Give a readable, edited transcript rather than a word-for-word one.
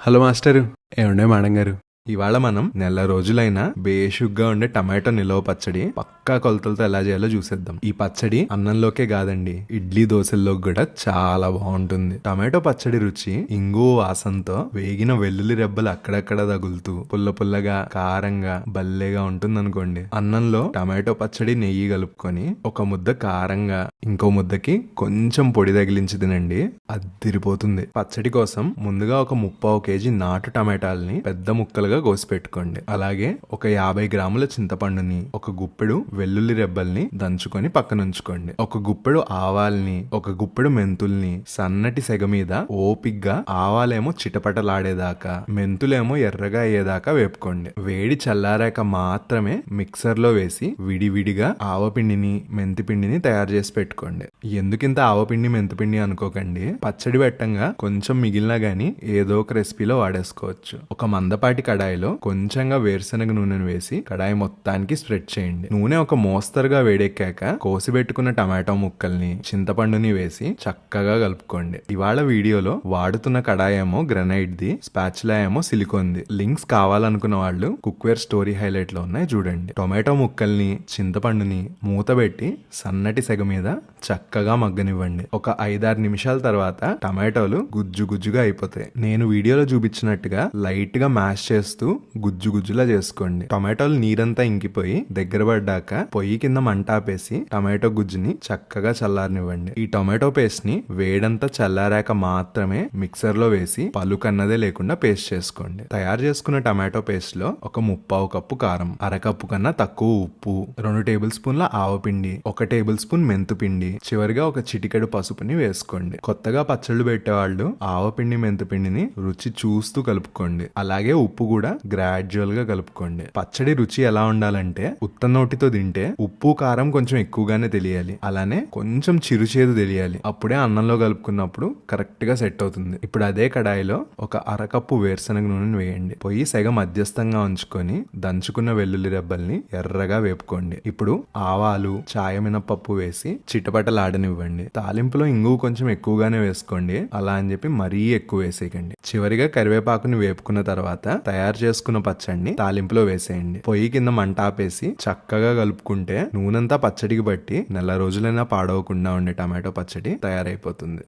Hello master. ఏమండే madam గారు, ఇవాళ మనం నెల రోజులైన బేషుగ్గా ఉండే టమాటో నిలవ పచ్చడి పక్కా కొలతలతో ఎలా చేయాలో చూసేద్దాం. ఈ పచ్చడి అన్నంలోకే కాదండి, ఇడ్లీ దోశల్లోకి కూడా చాలా బాగుంటుంది. టమాటో పచ్చడి రుచి ఇంగు వాసనతో వేగిన వెల్లుల్లి రెబ్బలు అక్కడక్కడ తగులుతూ పుల్ల పుల్లగా కారంగా భల్లేగా ఉంటుంది అనుకోండి. అన్నంలో టమాటో పచ్చడి నెయ్యి కలుపుకొని ఒక ముద్ద కారంగా ఇంకో ముద్దకి కొంచెం పొడి తగిలించి తినండి, అద్దిరిపోతుంది. పచ్చడి కోసం ముందుగా ఒక 3/4 కేజీ నాటు టమాటాలని పెద్ద ముక్కలుగా కోసి పెట్టుకోండి. అలాగే ఒక 50 గ్రాముల చింతపండుని, ఒక గుప్పెడు వెల్లుల్లి రెబ్బల్ని దంచుకొని పక్కన ఉంచుకోండి. ఒక గుప్పెడు ఆవాల్ని, ఒక గుప్పెడు మెంతుల్ని సన్నటి సెగ మీద ఓపిగ్గా ఆవాలేమో చిటపటలాడేదాకా, మెంతులేమో ఎర్రగా అయ్యేదాకా వేపుకోండి. వేడి చల్లారాక మాత్రమే మిక్సర్ లో వేసి విడివిడిగా ఆవపిండిని మెంతిపిండిని తయారు చేసి పెట్టుకోండి. ఎందుకింత ఆవపిండి మెంతిపిండి అనుకోకండి, పచ్చడి పెట్టంగా కొంచెం మిగిలినా గానీ ఏదో ఒక రెసిపీలో వాడేసుకోవచ్చు. ఒక మందపాటి కడాయిలో కొంచెంగా వేరుశనగ నూనెను వేసి కడాయి మొత్తానికి స్ప్రెడ్ చేయండి. నూనె ఒక మోస్తరుగా వేడెక్కాక కోసి పెట్టుకున్న టమాటో ముక్కల్ని, చింతపండుని వేసి చక్కగా కలుపుకోండి. ఇవాళ వీడియోలో వాడుతున్న కడాయి ఏమో గ్రనైట్ ది, స్పాచులా ఏమో సిలికాన్ ది. లింక్స్ కావాలనుకున్న వాళ్ళు కుక్వేర్ స్టోరీ హైలైట్ లో ఉన్నాయి చూడండి. టొమాటో ముక్కల్ని, చింతపండుని మూత పెట్టి సన్నటి సెగ మీద చక్కగా మగ్గనివ్వండి. ఒక 5-6 నిమిషాల తర్వాత టమాటోలు గుజ్జు గుజ్జుగా అయిపోతాయి. నేను వీడియోలో చూపించినట్టుగా లైట్ గా మ్యాష్ చేస్తూ గుజ్జు గుజ్జులా చేసుకోండి. టొమాటోలు నీరంతా ఇంకిపోయి దగ్గర పడ్డాక పొయ్యి కింద మంట ఆపేసి టమాటో గుజ్జుని చక్కగా చల్లారనివ్వండి. ఈ టొమాటో పేస్ట్ ని వేడంతా చల్లారాక మాత్రమే మిక్సర్ లో వేసి పలుకన్నదే లేకుండా పేస్ట్ చేసుకోండి. తయారు చేసుకున్న టమాటో పేస్ట్ లో ఒక 3/4 కప్పు కారం, అరకప్పు కన్నా తక్కువ ఉప్పు, 2 టేబుల్ స్పూన్ల ఆవపిండి, 1 టేబుల్ స్పూన్ మెంతుపిండి, చివరిగా ఒక చిటికెడు పసుపుని వేసుకోండి. కొత్తగా పచ్చళ్ళు పెట్టేవాళ్ళు ఆవపిండి మెంతుపిండిని రుచి చూస్తూ కలుపుకోండి. అలాగే ఉప్పు కూడా గ్రాడ్యువల్ గా కలుపుకోండి. పచ్చడి రుచి ఎలా ఉండాలంటే ఉత్త నోటితో తింటే ఉప్పు కారం కొంచెం ఎక్కువగానే తెలియాలి, అలానే కొంచెం చిరుచేదు తెలియాలి. అప్పుడే అన్నంలో కలుపుకున్నప్పుడు కరెక్ట్ గా సెట్ అవుతుంది. ఇప్పుడు అదే కడాయిలో ఒక అరకప్పు వేరుశనగ నూనె వేయండి. పొయ్యి సెగ మధ్యస్థంగా ఉంచుకొని దంచుకున్న వెల్లుల్లి రెబ్బల్ని ఎర్రగా వేపుకోండి. ఇప్పుడు ఆవాలు, చాయ మినపప్పు వేసి చిటపటలాడనివ్వండి. తాలింపులో ఇంగువ కొంచెం ఎక్కువగానే వేసుకోండి, అలా అని చెప్పి మరీ ఎక్కువ వేసేయకండి. చివరిగా కరివేపాకుని వేపుకున్న తర్వాత తయారు చేసుకున్న పచ్చడిని తాలింపులో వేసేయండి. పొయ్యి కింద మంట ఆపేసి చక్కగా కలుపుకుంటే నూనెంతా పచ్చడికి బట్టి నెల రోజులైనా పాడవకుండా ఉండే టమాటో పచ్చడి తయారైపోతుంది.